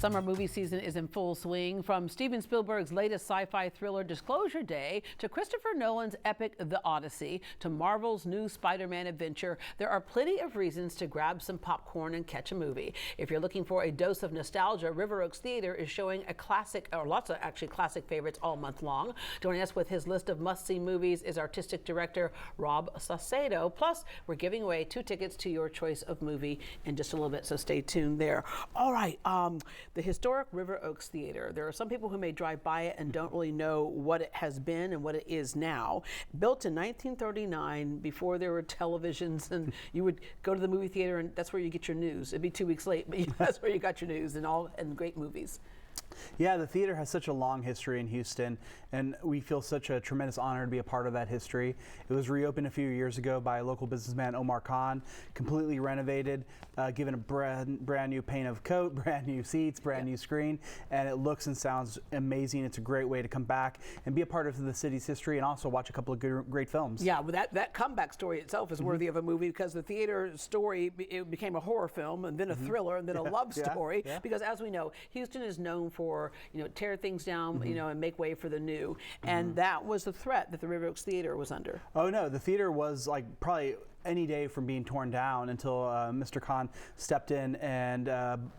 Summer movie season is in full swing. From Steven Spielberg's latest sci-fi thriller Disclosure Day to Christopher Nolan's epic The Odyssey to Marvel's new Spider-Man adventure, there are plenty of reasons to grab some popcorn and catch a movie. If you're looking for a dose of nostalgia, River Oaks Theater is showing a classic, or lots of actually classic favorites all month long. Joining us with his list of must-see movies is artistic director Rob Saucedo. Plus, we're giving away 2 tickets to your choice of movie in just a little bit, so stay tuned there. All right, the historic River Oaks Theater. There are some people who may drive by it and don't really know what it has been and what it is now. Built in 1939, before there were televisions, and you would go to the movie theater and that's where you get your news. It'd be 2 weeks late, but that's where you got your news and great movies. Yeah, the theater has such a long history in Houston, and we feel such a tremendous honor to be a part of that history. It was reopened a few years ago by local businessman Omar Khan, completely renovated, given a brand new paint of coat, brand new seats, brand new screen, and it looks and sounds amazing. It's a great way to come back and be a part of the city's history and also watch a couple of great films. Yeah, well, that comeback story itself is worthy of a movie, because the theater story, it became a horror film and then a thriller and then a love story, because as we know, Houston is known for, tear things down, and make way for the new. And that was the threat that the River Oaks Theater was under. Oh no, the theater was like probably any day from being torn down until Mr. Khan stepped in and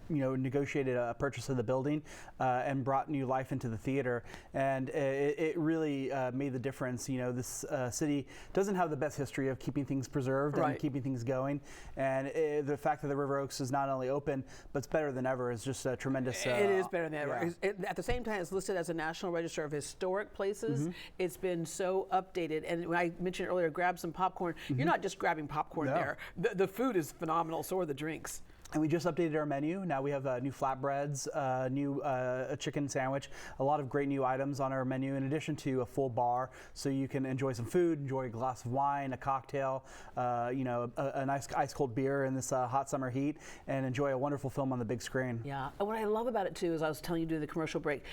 negotiated a purchase of the building and brought new life into the theater, and it really made the difference. This city doesn't have the best history of keeping things preserved and keeping things going, and the fact that the River Oaks is not only open but it's better than ever is just a tremendous. It is better than ever. At the same time, it's listed as a National Register of Historic Places. It's been so updated, and when I mentioned earlier, grab some popcorn. You're not just grabbing popcorn there. The food is phenomenal, so are the drinks. And we just updated our menu. Now we have new flatbreads, new a chicken sandwich, a lot of great new items on our menu, in addition to a full bar, so you can enjoy some food, enjoy a glass of wine, a cocktail, a nice ice-cold beer in this hot summer heat, and enjoy a wonderful film on the big screen. Yeah, and what I love about it too is, I was telling you during the commercial break,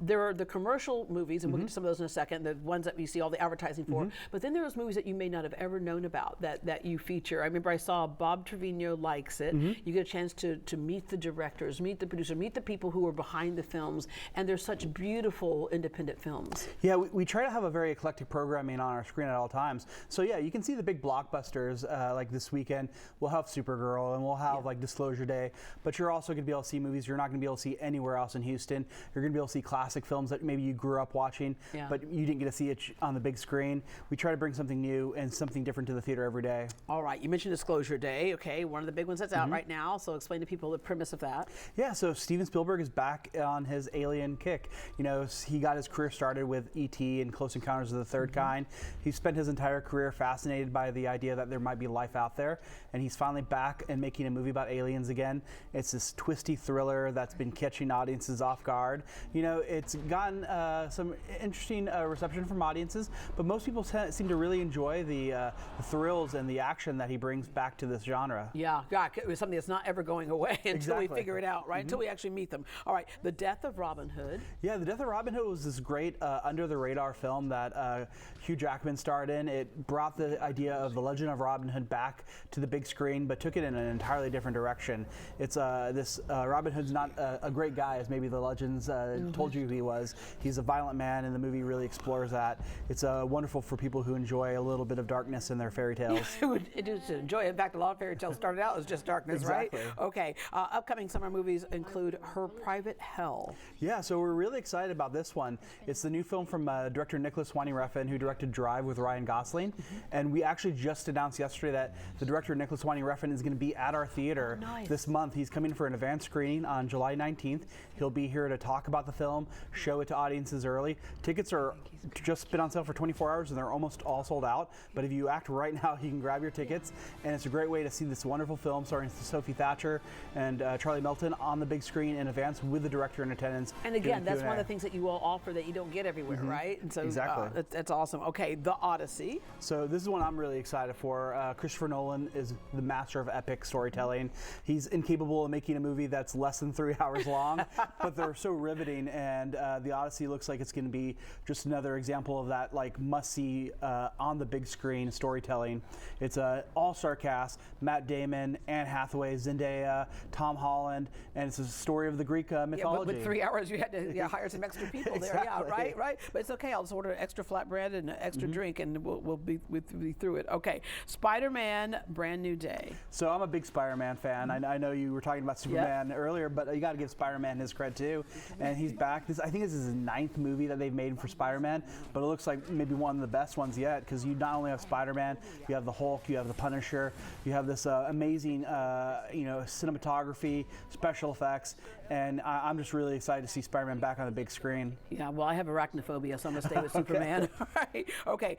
there are the commercial movies, and we'll get to some of those in a second, the ones that you see all the advertising for, but then there's movies that you may not have ever known about that you feature. I remember I saw Bob Trevino Likes It. You get a chance to meet the directors, meet the producer, meet the people who are behind the films, and they're such beautiful independent films. Yeah, we try to have a very eclectic programming on our screen at all times. So yeah, you can see the big blockbusters like this weekend. We'll have Supergirl and we'll have like Disclosure Day, but you're also going to be able to see movies you're not going to be able to see anywhere else in Houston. You're going to be able to see classic films that maybe you grew up watching, but you didn't get to see it on the big screen. We try to bring something new and something different to the theater every day. All right, you mentioned Disclosure Day, okay, one of the big ones that's out right now. So explain to people the premise of that. Yeah, so Steven Spielberg is back on his alien kick. He got his career started with E.T. and Close Encounters of the Third Kind. He spent his entire career fascinated by the idea that there might be life out there, and he's finally back and making a movie about aliens again. It's this twisty thriller that's been catching audiences off guard. It's gotten some interesting reception from audiences, but most people seem to really enjoy the thrills and the action that he brings back to this genre. Yeah, it was something that's not ever going away until we figure it out, right? Until we actually meet them. All right, The Death of Robin Hood. Yeah, The Death of Robin Hood was this great under-the-radar film that Hugh Jackman starred in. It brought the idea of the legend of Robin Hood back to the big screen, but took it in an entirely different direction. It's Robin Hood's not a great guy, as maybe the legends told you he was. He's a violent man, and the movie really explores that. It's wonderful for people who enjoy a little bit of darkness in their fairy tales. It is to enjoy. In fact, a lot of fairy tales started out as just darkness, right? Okay, upcoming summer movies include Her Private Hell. Yeah, so we're really excited about this one. It's the new film from director Nicholas Winding Refn, who directed Drive with Ryan Gosling. And we actually just announced yesterday that the director Nicholas Winding Refn is going to be at our theater this month. He's coming for an advanced screening on July 19th. He'll be here to talk about the film, show it to audiences early. Tickets are just been on sale for 24 hours and they're almost all sold out. But if you act right now, you can grab your tickets. And it's a great way to see this wonderful film starring Sophie Thatcher and Charlie Melton on the big screen in advance with the director in attendance. And again, that's one of the things that you all offer that you don't get everywhere, right? And so exactly. That's awesome. Okay, The Odyssey. So this is one I'm really excited for. Christopher Nolan is the master of epic storytelling. He's incapable of making a movie that's less than 3 hours long, but they're so riveting. And The Odyssey looks like it's going to be just another example of that must-see on the big screen storytelling. It's an all-star cast: Matt Damon, Anne Hathaway, Hathaway, Zendaya, Tom Holland, and it's a story of the Greek mythology. Yeah, but with 3 hours you had to hire some extra people there. Exactly. Yeah, right. But it's okay. I'll just order an extra flatbread and an extra drink, and we'll be through it. Okay, Spider-Man, Brand New Day. So I'm a big Spider-Man fan. I know you were talking about Superman earlier, but you got to give Spider-Man his credit too. And he's back. I think this is his 9th movie that they've made for Spider-Man, but it looks like maybe one of the best ones yet, because you not only have Spider-Man, you have the Hulk, you have the Punisher, you have this amazing cinematography, special effects, and I'm just really excited to see Spider-Man back on the big screen. Yeah, well, I have arachnophobia, so I'm gonna stay with Superman. Right. Okay.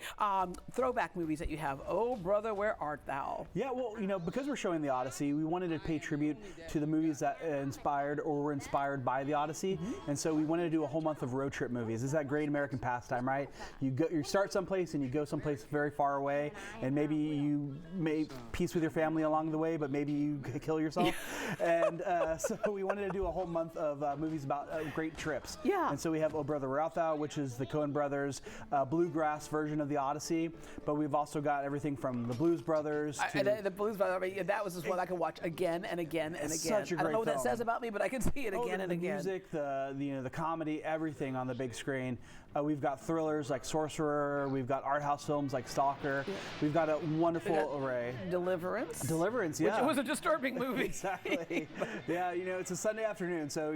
Throwback movies that you have. Oh, brother, where art thou? Yeah, well, because we're showing the Odyssey, we wanted to pay tribute to the movies that inspired or were inspired by the Odyssey, and so we wanted to do a whole month of road trip movies. It's that great American pastime, right? You start someplace and you go someplace very far away, and maybe you make peace with your family along the way, but maybe you kill yourself. And so we wanted to do a whole month of movies about great trips. Yeah. And so we have Oh Brother Where Art Thou, which is the Coen Brothers bluegrass version of the Odyssey, but we've also got everything from the Blues Brothers to the Blues Brothers. I mean, that was just one I could watch again and again and again. Such a great I don't know what that film. says about me, but I can see it again and the again. Music, the comedy, everything on the big screen. We've got thrillers like Sorcerer. We've got art house films like Stalker. We've got a wonderful array. Deliverance, yeah. which was a disturbing movie. Exactly. Yeah, it's a Sunday afternoon, so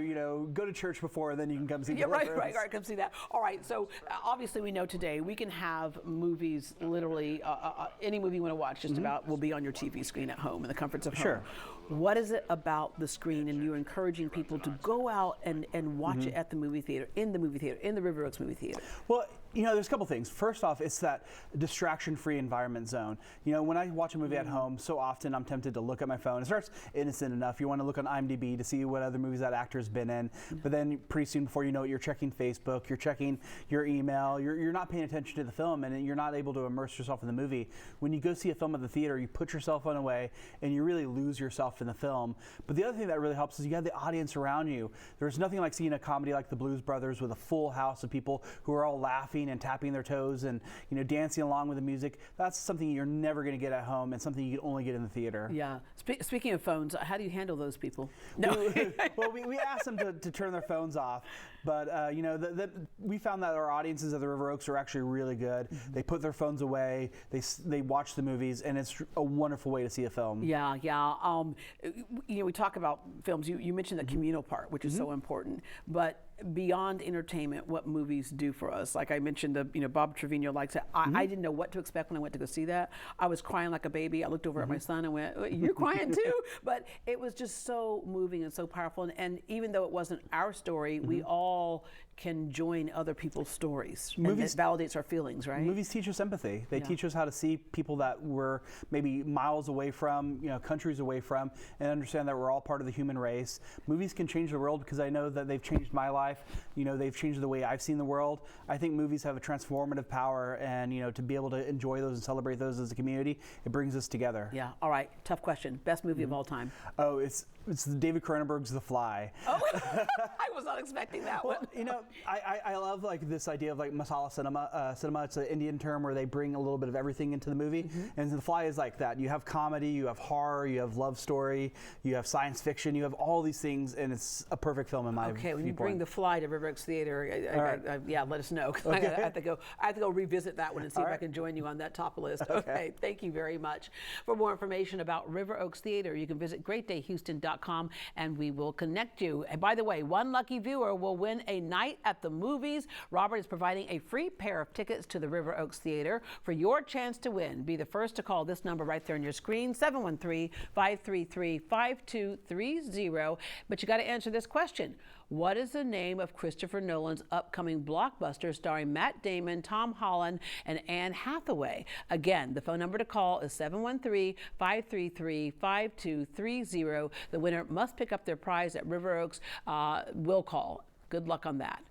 go to church before, and then you can come see Deliverance. Right. Come see that. All right. So obviously we know today we can have movies. Literally, any movie you want to watch, just about will be on your TV screen at home in the comforts of home. Sure. What is it about the screen, and you're encouraging people to go out and watch it at the movie theater, in the River Oaks movie theater? Well, there's a couple things. First off, it's that distraction-free environment zone. When I watch a movie at home, so often I'm tempted to look at my phone. It starts innocent enough. You want to look on IMDb to see what other movies that actor's been in, but then pretty soon before you know it, you're checking Facebook, you're checking your email, you're not paying attention to the film, and you're not able to immerse yourself in the movie. When you go see a film at the theater, you put your cell phone away, and you really lose yourself in the film. But the other thing that really helps is you have the audience around you. There's nothing like seeing a comedy like The Blues Brothers with a full house of people who are all laughing and tapping their toes and dancing along with the music. That's something you're never going to get at home, and something you can only get in the theater. Yeah. Speaking of phones, how do you handle those people? No. Well, we asked them to turn their phones off, but we found that our audiences at the River Oaks are actually really good. They put their phones away, they watch the movies, and it's a wonderful way to see a film. Yeah. We talk about films. You mentioned the communal part, which is so important, but beyond entertainment, what movies do for us. Like I mentioned, Bob Trevino likes it. I didn't know what to expect when I went to go see that. I was crying like a baby. I looked over at my son and went, "You're crying too?" But it was just so moving and so powerful. And even though it wasn't our story, we all can join other people's stories. Movies, and it validates our feelings, right? Movies teach us empathy. They teach us how to see people that we're maybe miles away from, countries away from, and understand that we're all part of the human race. Movies can change the world, because I know that they've changed my life. They've changed the way I've seen the world. I think movies have a transformative power, and to be able to enjoy those and celebrate those as a community, it brings us together. Yeah. All right. Tough question. Best movie of all time. Oh, it's David Cronenberg's The Fly. Oh, I was not expecting that one. I love this idea of masala cinema. It's an Indian term where they bring a little bit of everything into the movie, and The Fly is like that. You have comedy, you have horror, you have love story, you have science fiction, you have all these things, and it's a perfect film in my Okay, when viewpoint. you bring The Fly to River Oaks Theater, let us know. Okay. I have to go revisit that one and see if I can join you on that top list. Okay, thank you very much. For more information about River Oaks Theater, you can visit greatdayhouston.com, and we will connect you. And by the way, one lucky viewer will win a night at the movies. Robert is providing a free pair of tickets to the River Oaks Theater. For your chance to win, be the first to call this number right there on your screen, 713-533-5230. But you got to answer this question. What is the name of Christopher Nolan's upcoming blockbuster starring Matt Damon, Tom Holland, and Anne Hathaway? Again, the phone number to call is 713-533-5230. The winner must pick up their prize at River Oaks. Will call. Good luck on that.